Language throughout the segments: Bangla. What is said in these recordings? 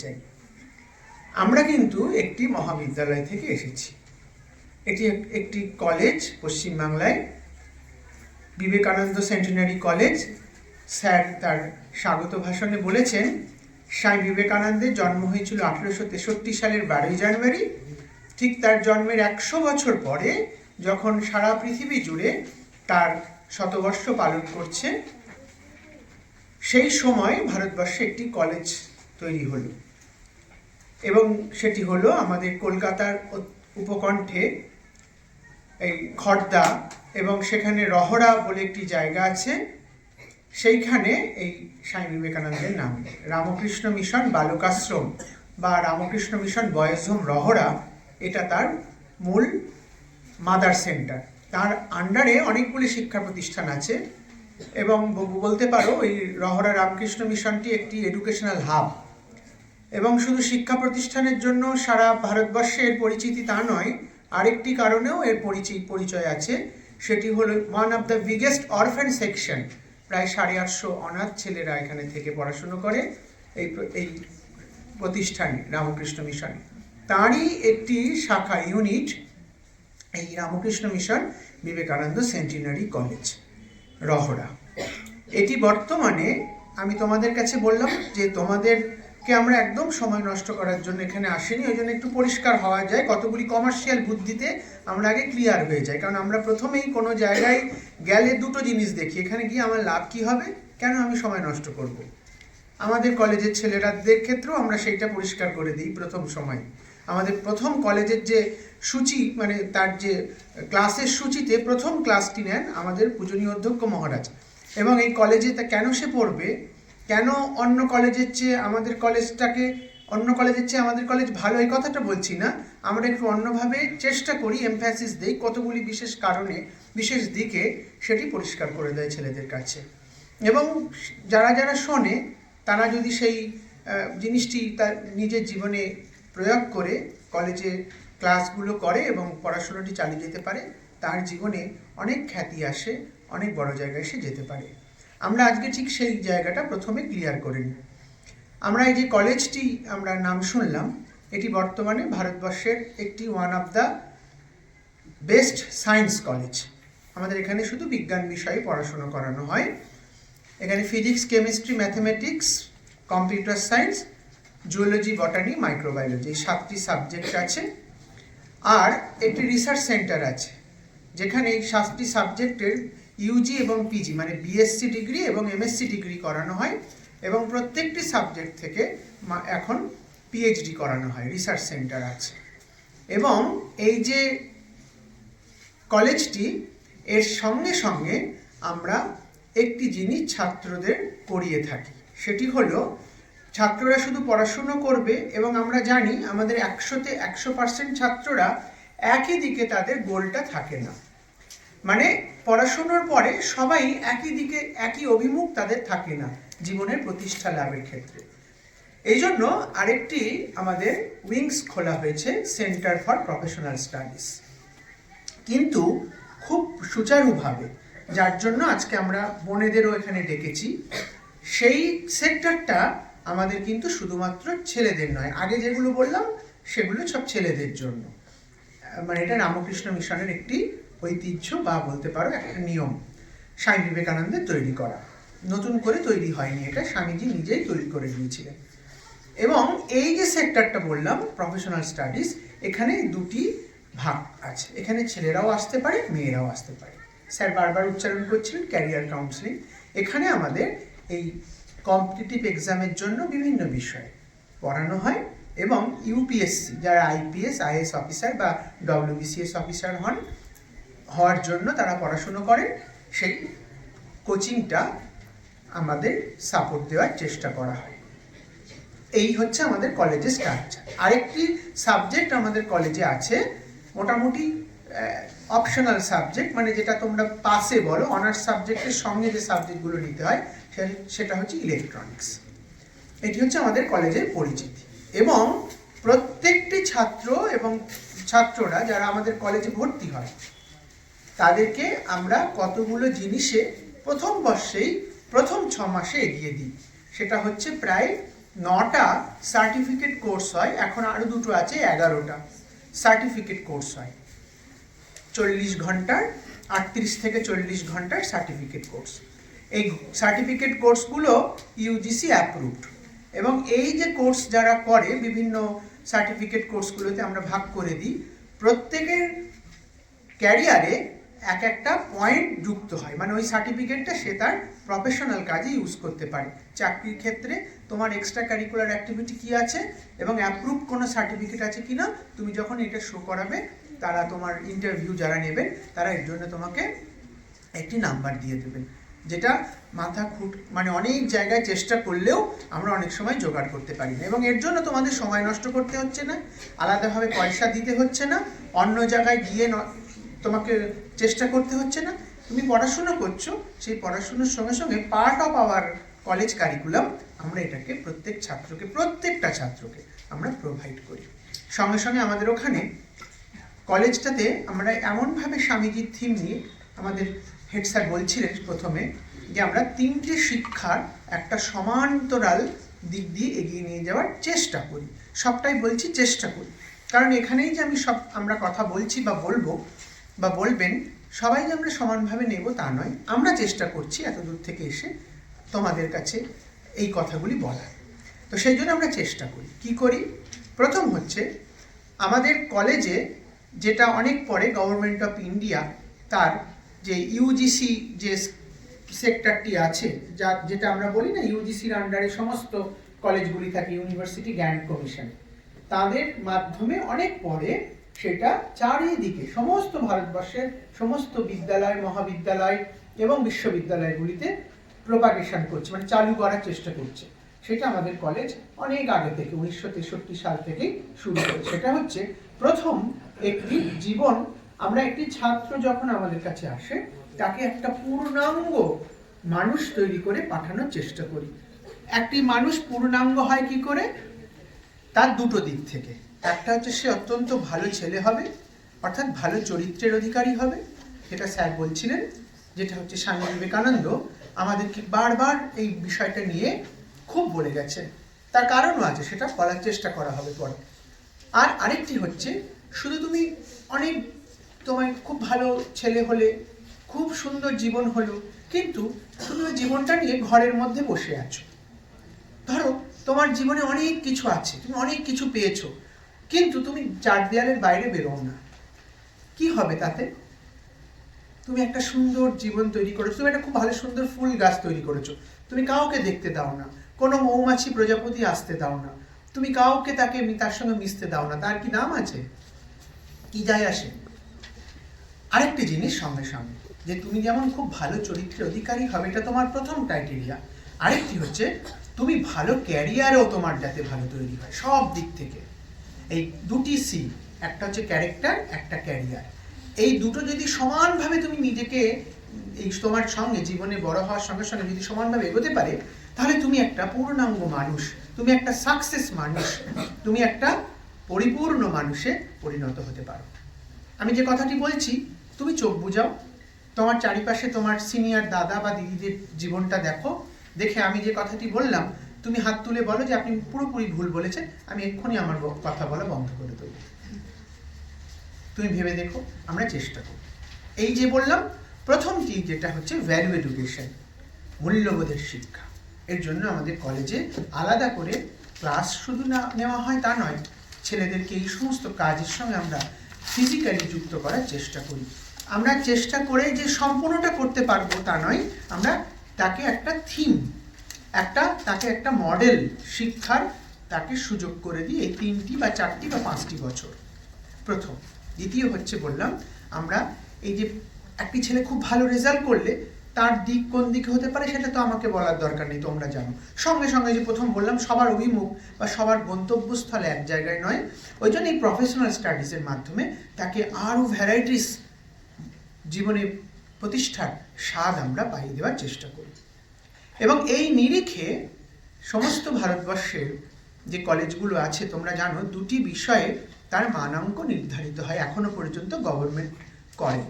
চাই। আমরা কিন্তু একটি মহাবিদ্যালয় থেকে এসেছি। এটি একটি কলেজ, পশ্চিমবাংলায় বিবেকানন্দ সেন্টিনারি কলেজ। স্যার তার স্বাগত ভাষণে বলেছেন, স্বামী বিবেকানন্দের জন্ম হয়েছিল 1863 সালের 12ই জানুয়ারি। ঠিক তার জন্মের 100 বছর পরে, যখন সারা পৃথিবী জুড়ে তার শতবর্ষ পালন করছে, সেই সময় ভারতবর্ষে একটি কলেজ তৈরি হলো, এবং সেটি হলো আমাদের কলকাতার উপকণ্ঠে এই খড়দা, এবং সেখানে রহড়া বলে একটি জায়গা আছে, সেইখানে এই স্বামী বিবেকানন্দের নাম রামকৃষ্ণ মিশন বালকাশ্রম বা Ramakrishna mission boys home Rahara, এটা তার মূল মাদার সেন্টার। তার আন্ডারে অনেকগুলি শিক্ষা প্রতিষ্ঠান আছে, এবং বলতে পারো এই রহড়া রামকৃষ্ণ মিশনটি একটি এডুকেশনাল হাব। এবং শুধু শিক্ষা প্রতিষ্ঠানের জন্য সারা ভারতবর্ষে এর পরিচিতি তা নয়, আরেকটি কারণেও এর পরিচয় আছে, সেটি হলো one of the biggest orphan section. প্রায় 850 অনাথ ছেলেরা এখানে থেকে পড়াশুনো করে এই প্রতিষ্ঠানে, রামকৃষ্ণ মিশনে। তারই একটি শাখা ইউনিট এই Ramakrishna mission Vivekananda centenary college Rahara. এটি বর্তমানে, আমি তোমাদের কাছে বললাম যে তোমাদেরকে আমরা একদম সময় নষ্ট করার জন্য এখানে আসিনি, ওই জন্য একটু পরিষ্কার হওয়া যায়, কতগুলি কমার্শিয়াল বুদ্ধিতে আমরা আগে ক্লিয়ার হয়ে যাই। কারণ আমরা প্রথমেই কোনো জায়গায় গেলে দুটো জিনিস দেখি, এখানে গিয়ে আমার লাভ কি হবে, কেন আমি সময় নষ্ট করব। আমাদের কলেজের ছেলেরাদের ক্ষেত্রেও আমরা সেইটা পরিষ্কার করে দিই প্রথম সময়। আমাদের প্রথম কলেজের যে সূচি, মানে তার যে ক্লাসের সূচিতে প্রথম ক্লাসটি নেন আমাদের পূজনীয় অধ্যক্ষ মহারাজ। এবং এই কলেজে তা কেন সে পড়বে, কেন অন্য কলেজের চেয়ে আমাদের কলেজ ভালো, এই কথাটা বলছি না, আমরা একটু অন্যভাবে চেষ্টা করি, এমফ্যাসিস দেই কতগুলি বিশেষ কারণে, বিশেষ দিকে, সেটি পরিষ্কার করে দেয় ছেলেদের কাছে। এবং যারা শোনে তারা যদি সেই জিনিসটি তার নিজের জীবনে প্রয়োগ করে কলেজে ক্লাসগুলো করে এবং পড়াশোনাটি চালিয়ে যেতে পারে, তার জীবনে অনেক খ্যাতি আসে, অনেক বড় জায়গায় সে যেতে পারে। আমরা আজকে ঠিক সেই জায়গাটা প্রথমে ক্লিয়ার করে নিই। আমরা এই যে কলেজটি আমরা নাম শুনলাম, এটি বর্তমানে ভারতবর্ষের একটি one of the best science college. আমাদের এখানে শুধু বিজ্ঞান বিষয়ে পড়াশোনা করানো হয়। এখানে physics, chemistry, mathematics, computer science, zoology, বটানি, microbiology, এই 7টি সাবজেক্ট আছে। আর একটি রিসার্চ সেন্টার আছে, যেখানে এই 7টি সাবজেক্টের ইউজি এবং পিজি মানে বিএসসি ডিগ্রি এবং এমএসসি ডিগ্রি করানো হয়, এবং প্রত্যেকটি সাবজেক্ট থেকে এখন পিএইচডি করানো হয়। রিসার্চ সেন্টার আছে। এবং এই যে কলেজটি, এর সঙ্গে সঙ্গে আমরা একটি জিনিস ছাত্রদের করিয়ে থাকি, সেটি হলো ছাত্ররা শুধু পড়াশুনো করবে, এবং আমরা জানি আমাদের 100তে 100% ছাত্ররা একই দিকে তাদের গোলটা থাকে না। মানে পড়াশুনোর পরে সবাই একই দিকে, একই অভিমুখ তাদের থাকে না জীবনের প্রতিষ্ঠা লাভের ক্ষেত্রে। এই জন্য আরেকটি আমাদের উইংস খোলা হয়েছে, সেন্টার ফর প্রফেশনাল স্টাডিজ, কিন্তু খুব সুচারুভাবে, যার জন্য আজকে আমরা বোনেদেরও এখানে ডেকেছি। সেই সেক্টরটা আমাদের কিন্তু শুধুমাত্র ছেলেদের নয়, আগে যেগুলো বললাম সেগুলো সব ছেলেদের জন্য। মানে এটা রামকৃষ্ণ মিশনের একটি ঐতিহ্য বা বলতে পারো একটা নিয়ম, স্বামী বিবেকানন্দের তৈরি করা, নতুন করে তৈরি হয়নি, এটা স্বামীজি নিজেই তৈরি করে দিয়েছিলেন। এবং এই যে সেক্টরটা বললাম প্রফেশনাল স্টাডিজ, এখানে দুটি ভাগ আছে, এখানে ছেলেরাও আসতে পারে, মেয়েরাও আসতে পারে। স্যার বারবার উচ্চারণ করছিলেন ক্যারিয়ার কাউন্সেলিং। এখানে আমাদের এই কম্পিটিটিভ এক্সামের জন্য বিভিন্ন বিষয় পড়ানো হয়, এবং ইউপিএসসি যারা আইপিএস, আইএস অফিসার বা ডব্লিউবিসিএস অফিসার হওয়ার জন্য তারা পড়াশুনো করেন, সেই কোচিংটা আমাদের সাপোর্ট দেওয়ার চেষ্টা করা হয়। এই হচ্ছে আমাদের কলেজের স্ট্রাকচার। আরেকটি সাবজেক্ট আমাদের কলেজে আছে, মোটামুটি অপশনাল সাবজেক্ট, মানে যেটা তোমরা পাসে বলো, অনার্স সাবজেক্টের সঙ্গে যে সাবজেক্টগুলো নিতে হয় সেটা হচ্ছে ইলেকট্রনিক্স। এটি হচ্ছে আমাদের কলেজের পরিচিতি। এবং প্রত্যেকটি ছাত্র এবং ছাত্ররা যারা আমাদের কলেজে ভর্তি হয়, তাদেরকে আমরা কতগুলো জিনিসে প্রথম বর্ষেই, প্রথম 6 মাসে এগিয়ে দিই। সেটা হচ্ছে প্রায় 9টা সার্টিফিকেট কোর্স হয়, এখন আরও 2টো আছে, 11টা সার্টিফিকেট কোর্স হয়। 40 ঘন্টার, 38 থেকে 40 ঘন্টার সার্টিফিকেট কোর্স। এই সার্টিফিকেট কোর্সগুলো ইউজিসি অ্যাপ্রুভড, এবং এই যে কোর্স যারা করে বিভিন্ন সার্টিফিকেট কোর্সগুলোতে আমরা ভাগ করে দিই, প্রত্যেকের ক্যারিয়ারে একটা পয়েন্ট যুক্ত হয়, মানে ওই সার্টিফিকেটটা সে তার প্রফেশনাল কাজে ইউজ করতে পারে। চাকরির ক্ষেত্রে তোমার এক্সট্রা কারিকুলার অ্যাক্টিভিটি কী আছে এবং অ্যাপ্রুভ কোনো সার্টিফিকেট আছে কিনা তুমি যখন এটা শো করাবে, তারা তোমার ইন্টারভিউ যারা নেবেন তারা এর জন্য তোমাকে একটি নাম্বার দিয়ে দেবেন, যেটা মানে অনেক জায়গায় চেষ্টা করলেও আমরা অনেক সময় জোগাড় করতে পারি না, এবং এর জন্য তোমাদের সময় নষ্ট করতে হচ্ছে না, আলাদাভাবে পয়সা দিতে হচ্ছে না, অন্য জায়গায় গিয়ে তোমাকে চেষ্টা করতে হচ্ছে না। তুমি পড়াশুনো করছো, সেই পড়াশুনোর সঙ্গে সঙ্গে part of our college curriculum আমরা এটাকে প্রত্যেকটা ছাত্রকে আমরা প্রোভাইড করি। সঙ্গে সঙ্গে আমাদের ওখানে কলেজটাতে আমরা এমনভাবে স্বামীজির থিম নিয়ে, আমাদের হেড স্যার বলছিলেন প্রথমে যে আমরা 3টে শিক্ষার একটা সমান্তরাল দিক দিয়ে এগিয়ে নিয়ে যাওয়ার চেষ্টা করি। সবটাই বলছি চেষ্টা করি, কারণ এখানেই যে আমরা কথা বলছি বা বলবো বা বলবেন সবাই যে আমরা সমানভাবে নেব তা নয়, আমরা চেষ্টা করছি এত দূর থেকে এসে তোমাদের কাছে এই কথাগুলি বলার। তো সেই জন্য আমরা চেষ্টা করি। কি করি? প্রথম হচ্ছে আমাদের কলেজে, যেটা অনেক পরে গভর্নমেন্ট অফ ইন্ডিয়া তার যে ইউজিসি যে সেক্টরটি আছে, যেটা আমরা বলি না ইউজিসির আন্ডারে সমস্ত কলেজগুলি থাকে, ইউনিভার্সিটি গ্র্যান্ট কমিশন, তাদের মাধ্যমে অনেক পরে সেটা চারিদিকে সমস্ত ভারতবর্ষের সমস্ত বিদ্যালয়, মহাবিদ্যালয় এবং বিশ্ববিদ্যালয়গুলিতে প্রোপাগেশন করছে, মানে চালু করার চেষ্টা করছে। সেটা আমাদের কলেজ অনেক আগে থেকে 1963 সাল থেকেই শুরু করেছে। সেটা হচ্ছে প্রথম একটি জীবন, আমরা একটি ছাত্র যখন আমাদের কাছে আসে তাকে একটা পূর্ণাঙ্গ মানুষ তৈরি করে পাঠানোর চেষ্টা করি। একটি মানুষ পূর্ণাঙ্গ হয় কি করে? তার 2টো দিক থেকে। একটা হচ্ছে সে অত্যন্ত ভালো ছেলে হবে, অর্থাৎ ভালো চরিত্রের অধিকারী হবে, যেটা স্যার বলছিলেন, যেটা হচ্ছে স্বামী বিবেকানন্দ আমাদেরকে বারবার এই বিষয়টা নিয়ে খুব বলে গেছেন। তার কারণও আছে, সেটা বলার চেষ্টা করা হবে পরে। আর আরেকটি হচ্ছে, শুধু তুমি তোমার খুব ভালো ছেলে হলে, খুব সুন্দর জীবন হলো, কিন্তু তুমি ওই জীবনটা নিয়ে ঘরের মধ্যে বসে আছো। ধরো তোমার জীবনে অনেক কিছু আছে, তুমি অনেক কিছু পেয়েছো, কিন্তু তুমি 4 দেয়ালের বাইরে বেরোও না, কি হবে তাতে? তুমি একটা সুন্দর জীবন তৈরি করেছো, তুমি একটা খুব ভালো সুন্দর ফুল গাছ তৈরি করেছো, তুমি কাউকে দেখতে দাও না, কোনো মৌমাছি প্রজাপতি আসতে দাও না, তুমি কাউকে তার সঙ্গে মিশতে দাও না, তার কি দাম আছে? কি যায় আসে? আরেকটি জিনিস সঙ্গে সঙ্গে, যে তুমি যেমন খুব ভালো চরিত্রের অধিকারী হবে, এটা তোমার প্রথম ক্রাইটেরিয়া। আরেকটি হচ্ছে তুমি ভালো ক্যারিয়ারও তোমার যাতে ভালো তৈরি হয় সব দিক থেকে। এই 2টি সি, একটা হচ্ছে ক্যারেক্টার, একটা ক্যারিয়ার, এই দুটো যদি সমানভাবে তুমি নিজেকে এই তোমার সঙ্গে জীবনে বড় হওয়ার সঙ্গে সঙ্গে যদি সমানভাবে এগোতে পারে, তাহলে তুমি একটা পূর্ণাঙ্গ মানুষ, তুমি একটা সাকসেস মানুষ, তুমি একটা পরিপূর্ণ মানুষে পরিণত হতে পারো। আমি যে কথাটি বলছি তুমি চোখ বুঝাও, তোমার চারিপাশে তোমার সিনিয়র দাদা বা দিদিদের জীবনটা দেখো, দেখে আমি যে কথাটি বললাম তুমি হাত তুলে বলো যে আপনি পুরোপুরি ভুল বলেছেন, আমি এক্ষুনি আমার কথা বলা বন্ধ করে দেবো। তুমি ভেবে দেখো, আমরা চেষ্টা করি। এই যে বললাম প্রথমটি, যেটা হচ্ছে ভ্যালু এডুকেশন, মূল্যবোধের শিক্ষা, এর জন্য আমাদের কলেজে আলাদা করে ক্লাস শুধু না নেওয়া হয় তা নয়, ছেলেদেরকে এই সমস্ত কাজের সঙ্গে আমরা ফিজিক্যালি যুক্ত করার চেষ্টা করি। আমরা চেষ্টা করে যে সম্পূর্ণটা করতে পারবো তা নয়, আমরা তাকে একটা থিম, তাকে একটা মডেল শিক্ষার তাকে সুযোগ করে দিই এই 3টি বা 4টি বা 5টি বছর। প্রথম। দ্বিতীয় হচ্ছে বললাম, আমরা এই যে একটি ছেলে খুব ভালো রেজাল্ট করলে তার দিক কোন দিকে হতে পারে সেটা তো আমাকে বলার দরকার নেই, তোমরা জানো। সঙ্গে সঙ্গে যে প্রথম বললাম সবার অভিমুখ বা সবার গন্তব্যস্থলে এক জায়গায় নয়, ওই জন্য এই প্রফেশনাল স্টাডিজের মাধ্যমে তাকে আরও ভ্যারাইটিস জীবনে প্রতিষ্ঠার স্বাদ আমরা পাইয়ে দেওয়ার চেষ্টা করি। এবং এই নিরিখে সমস্ত ভারতবর্ষের যে কলেজগুলো আছে তোমরা জানো, 2টি বিষয়ে তার মানাঙ্ক নির্ধারিত হয়, এখনো পর্যন্ত গভর্নমেন্ট করে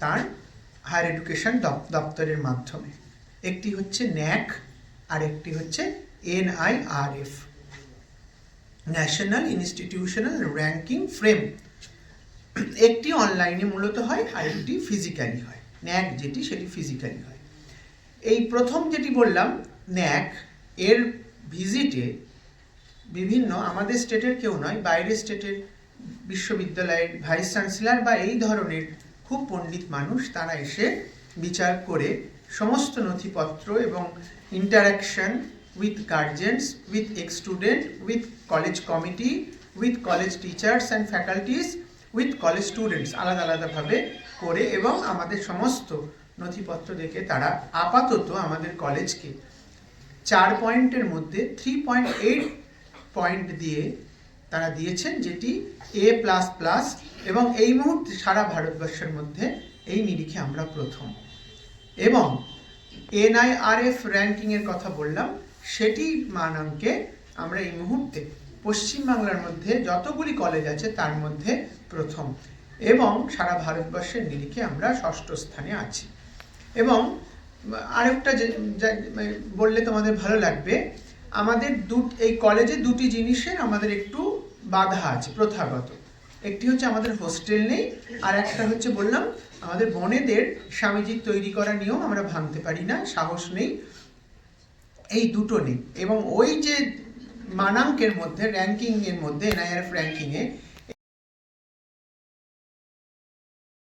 তার হায়ার এডুকেশন দপ্তরের মাধ্যমে। একটি হচ্ছে ন্যাক আর একটি হচ্ছে NIRF, national institutional ranking frame. একটি অনলাইনে মূলত হয় আর একটি ফিজিক্যালি হয়। ন্যাক যেটি সেটি ফিজিক্যালি হয়। এই প্রথম যেটি বললাম ন্যাক, এর ভিজিটে বিভিন্ন আমাদের স্টেটের কেউ নয়, বাইরের স্টেটের বিশ্ববিদ্যালয়ের ভাইস চ্যান্সেলর বা এই ধরনের খুব পণ্ডিত মানুষ তারা এসে বিচার করে সমস্ত নথিপত্র এবং interaction with guardian's, with ex student, with college committee, with college teachers and faculties, with college students আলাদা আলাদাভাবে করে এবং আমাদের সমস্ত নথিপত্র দেখে তারা আপাতত আমাদের কলেজকে 4 পয়েন্টের মধ্যে 3.8 পয়েন্ট দিয়ে তারা দিয়েছেন, যেটি A++ এবং এই মুহূর্তে সারা ভারতবর্ষের মধ্যে এই নিরিখে আমরা প্রথম। এবং NIRF র্যাঙ্কিংয়ের কথা বললাম, সেটি মানাঙ্কে আমরা এই মুহূর্তে পশ্চিমবাংলার মধ্যে যতগুলি কলেজ আছে তার মধ্যে প্রথম, এবং সারা ভারতবর্ষের নিরিখে আমরা 6ষ্ঠ স্থানে আছি। এবং আরেকটা বললে তোমাদের ভালো লাগবে, আমাদের এই কলেজে দুটি জিনিসের আমাদের একটু বাধা আছে প্রথাগত। একটি হচ্ছে আমাদের হোস্টেল নেই, আর একটা হচ্ছে বললাম আমাদের বোনেদের স্বামীজির তৈরি করা নিয়ম আমরা ভাঙতে পারি না, সাহস নেই, এই দুটো নেই। এবং ওই যে মানাঙ্কের মধ্যে র্যাঙ্কিংয়ের মধ্যে NIRF র্যাঙ্কিংয়ে